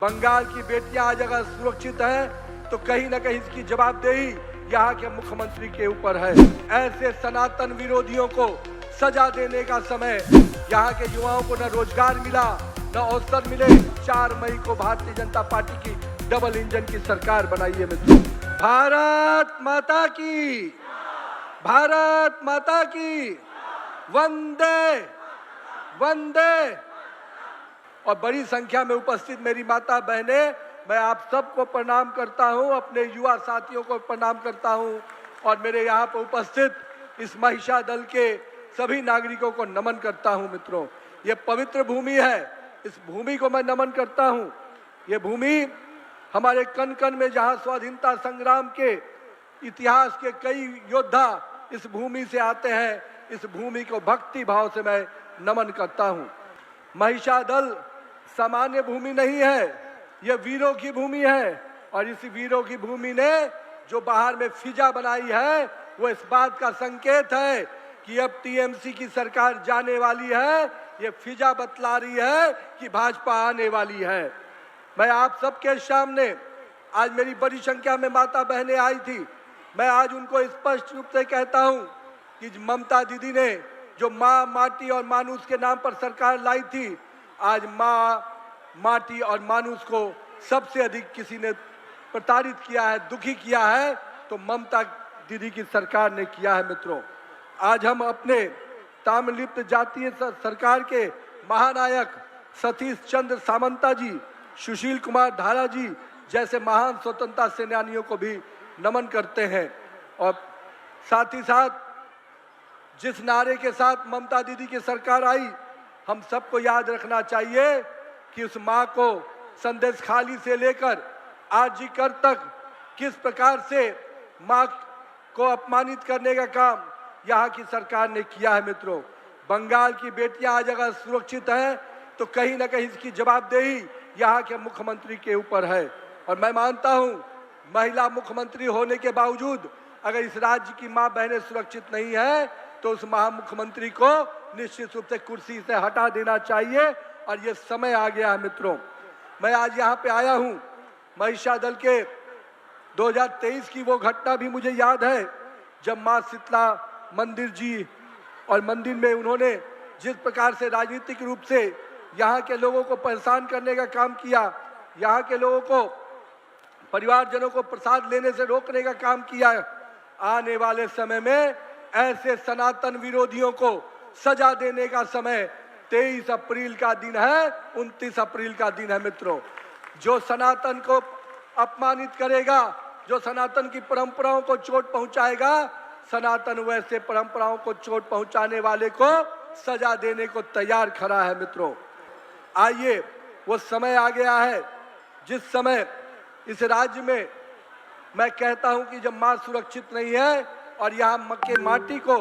बंगाल की बेटियां आज अगर सुरक्षित हैं तो कहीं ना कहीं इसकी जवाबदेही यहाँ के मुख्यमंत्री के ऊपर है। ऐसे सनातन विरोधियों को सजा देने का समय। यहाँ के युवाओं को न रोजगार मिला न अवसर मिले। 4 मई को भारतीय जनता पार्टी की डबल इंजन की सरकार बनाई है मित्रों। भारत माता की, भारत माता की, वंदे वंदे। और बड़ी संख्या में उपस्थित मेरी माता बहने, मैं आप सबको प्रणाम करता हूं, अपने युवा साथियों को प्रणाम करता हूं और मेरे यहाँ पर उपस्थित इस महिषा दल के सभी नागरिकों को नमन करता हूं। मित्रों, ये पवित्र भूमि है, इस भूमि को मैं नमन करता हूं। ये भूमि हमारे कण कण में, जहाँ स्वाधीनता संग्राम के इतिहास के कई योद्धा इस भूमि से आते हैं, इस भूमि को भक्ति भाव से मैं नमन करता हूं। महिषा दल सामान्य भूमि नहीं है, यह वीरों की भूमि है और इस वीरों की भूमि ने जो बाहर में फिजा बनाई है वो इस बात का संकेत है कि अब टीएमसी की सरकार जाने वाली है। ये फिजा बतला रही है कि भाजपा आने वाली है। मैं आप सबके सामने, आज मेरी बड़ी संख्या में माता बहनें आई थी, मैं आज उनको स्पष्ट रूप से कहता हूं कि ममता दीदी ने जो माँ, माटी और मानुष के नाम पर सरकार लाई थी, आज माँ, माटी और मानुष को सबसे अधिक किसी ने प्रताड़ित किया है, दुखी किया है, तो ममता दीदी की सरकार ने किया है। मित्रों, आज हम अपने ताम्रलिप्त जातीय सरकार के महानायक सतीश चंद्र सामंता जी, सुशील कुमार धारा जी जैसे महान स्वतंत्रता सेनानियों को भी नमन करते हैं। और साथ ही साथ जिस नारे के साथ ममता दीदी की सरकार आई, हम सबको याद रखना चाहिए कि उस माँ को संदेश खाली से लेकर आज कर तक किस प्रकार से माँ को अपमानित करने का काम यहाँ की सरकार ने किया है। मित्रों, बंगाल की बेटियां आज अगर सुरक्षित हैं तो कहीं ना कहीं इसकी जवाबदेही यहाँ के मुख्यमंत्री के ऊपर है। और मैं मानता हूँ, महिला मुख्यमंत्री होने के बावजूद अगर इस राज्य की माँ बहनें सुरक्षित नहीं है तो उस महामुख्यमंत्री को निश्चित रूप से कुर्सी से हटा देना चाहिए और ये समय आ गया है। मित्रों, मैं आज यहाँ पे आया हूँ, महिषा दल के 2023 की वो घटना भी मुझे याद है जब माँ शीतला मंदिर जी और मंदिर में उन्होंने जिस प्रकार से राजनीतिक रूप से यहाँ के लोगों को परेशान करने का काम किया, यहाँ के लोगों को, परिवारजनों को प्रसाद लेने से रोकने का काम किया। आने वाले समय में ऐसे सनातन विरोधियों को सजा देने का समय 23 अप्रैल का दिन है, 29 अप्रैल का दिन है। मित्रों, जो सनातन को अपमानित करेगा, जो सनातन की परंपराओं को चोट पहुंचाएगा, सनातन वैसे परंपराओं को चोट पहुंचाने वाले को सजा देने को तैयार खड़ा है। मित्रों, आइए, वो समय आ गया है जिस समय इस राज्य में मैं कहता हूं कि जब मां सुरक्षित नहीं है और यहाँ के माटी को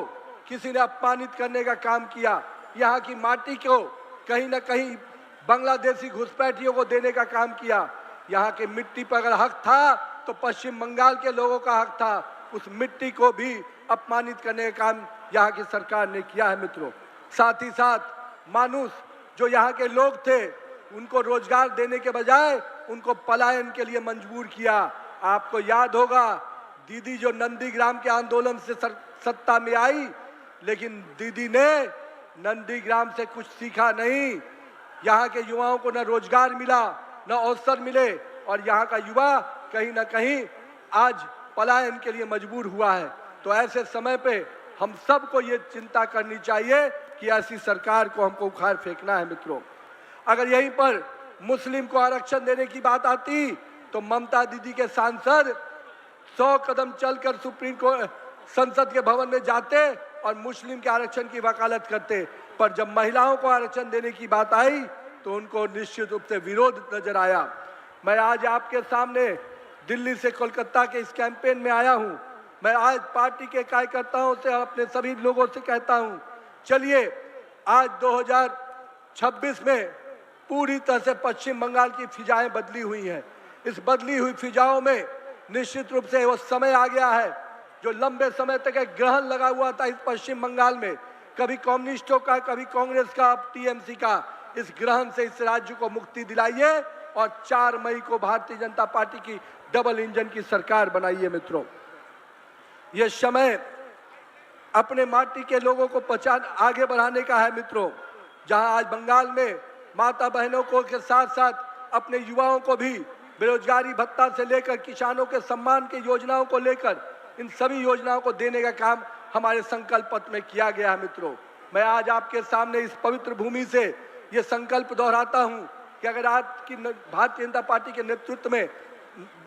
किसी ने अपमानित करने का काम किया, यहाँ की माटी को कहीं ना कहीं बांग्लादेशी घुसपैठियों को देने का काम किया, यहाँ के मिट्टी पर अगर हक था तो पश्चिम बंगाल के लोगों का हक था, उस मिट्टी को भी अपमानित करने का काम यहाँ की सरकार ने किया है। मित्रों, साथ ही साथ मानुष जो यहाँ के लोग थे उनको रोजगार देने के बजाय उनको पलायन के लिए मजबूर किया। आपको याद होगा, दीदी जो नंदीग्राम के आंदोलन से सत्ता में आई, लेकिन दीदी ने नंदीग्राम से कुछ सीखा नहीं। यहाँ के युवाओं को न रोजगार मिला न अवसर मिले और यहाँ का युवा कहीं ना कहीं आज पलायन के लिए मजबूर हुआ है। तो ऐसे समय पे हम सबको ये चिंता करनी चाहिए कि ऐसी सरकार को हमको उखाड़ फेंकना है। मित्रों, अगर यहीं पर मुस्लिम को आरक्षण देने की बात आती तो ममता दीदी के सांसद 100 कदम चलकर सुप्रीम कोर्ट, संसद के भवन में जाते और मुस्लिम के आरक्षण की वकालत करते, पर जब महिलाओं को आरक्षण देने की बात आई तो उनको निश्चित रूप से विरोध नजर आया। मैं आज आपके सामने दिल्ली से कोलकाता के इस कैंपेन में आया हूं। मैं आज पार्टी के कार्यकर्ताओं से, अपने सभी लोगों से कहता हूं, चलिए आज 2026 में पूरी तरह से पश्चिम बंगाल की फिजाएं बदली हुई हैं। इस बदली हुई फिजाओं में निश्चित रूप से वो समय आ गया है जो लंबे समय तक एक ग्रहण लगा हुआ था इस पश्चिम बंगाल में, कभी कम्युनिस्टों का, कभी कांग्रेस का, अब टीएमसी का। इस ग्रहण से इस राज्य को मुक्ति दिलाइए और 4 मई को भारतीय जनता पार्टी की डबल इंजन की सरकार बनाइए मित्रों। ये समय अपने माटी के लोगों को पहचान आगे बढ़ाने का है मित्रों। जहां आज बंगाल में माता बहनों को के साथ साथ अपने युवाओं को भी बेरोजगारी भत्ता से लेकर किसानों के सम्मान की योजनाओं को लेकर इन सभी योजनाओं को देने का काम हमारे संकल्प पत्र में किया गया है मित्रों। मैं आज आपके सामने इस पवित्र भूमि से ये संकल्प दोहराता हूं कि अगर आज की भारतीय जनता पार्टी के नेतृत्व में,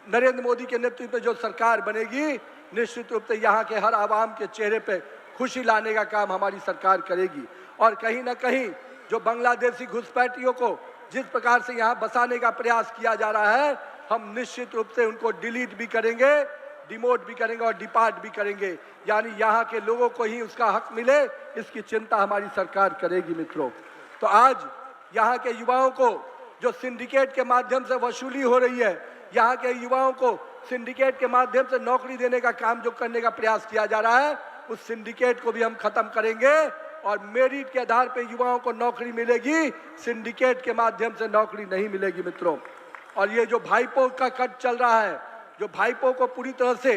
नरेंद्र मोदी के नेतृत्व में जो सरकार बनेगी, निश्चित रूप से यहाँ के हर आवाम के चेहरे पे खुशी लाने का काम हमारी सरकार करेगी। और कहीं ना कहीं जो बांग्लादेशी घुसपैठियों को जिस प्रकार से यहाँ बसाने का प्रयास किया जा रहा है, हम निश्चित रूप से उनको डिलीट भी करेंगे, डिमोट भी करेंगे और डिपार्ट भी करेंगे। यानी यहाँ के लोगों को ही उसका हक मिले, इसकी चिंता हमारी सरकार करेगी मित्रों। तो आज यहाँ के युवाओं को जो सिंडिकेट के माध्यम से वसूली हो रही है, यहाँ के युवाओं को सिंडिकेट के माध्यम से नौकरी देने का काम जो करने का प्रयास किया जा रहा है, उस सिंडिकेट को भी हम खत्म करेंगे और मेरिट के आधार पर युवाओं को नौकरी मिलेगी, सिंडिकेट के माध्यम से नौकरी नहीं मिलेगी मित्रों। और ये जो भाईपो का कट चल रहा है, जो भाईपो को पूरी तरह से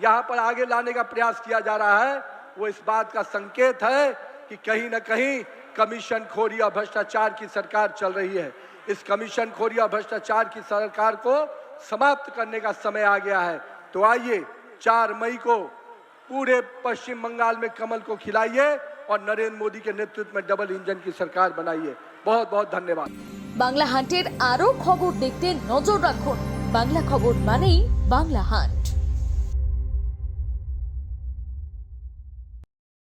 यहाँ पर आगे लाने का प्रयास किया जा रहा है, वो इस बात का संकेत है कि कहीं ना कहीं कमीशन खोरी और भ्रष्टाचार की सरकार चल रही है। इस कमीशन खोरी और भ्रष्टाचार की सरकार को समाप्त करने का समय आ गया है। तो आइए 4 मई को पूरे पश्चिम बंगाल में कमल को खिलाइए और नरेंद्र मोदी के नेतृत्व में डबल इंजन की सरकार बनाइए। बहुत बहुत धन्यवाद। बांग्ला हाटेर आरो खबर देखते नजर राखुन। बांग्ला खबर मानेई बांग्ला हाट।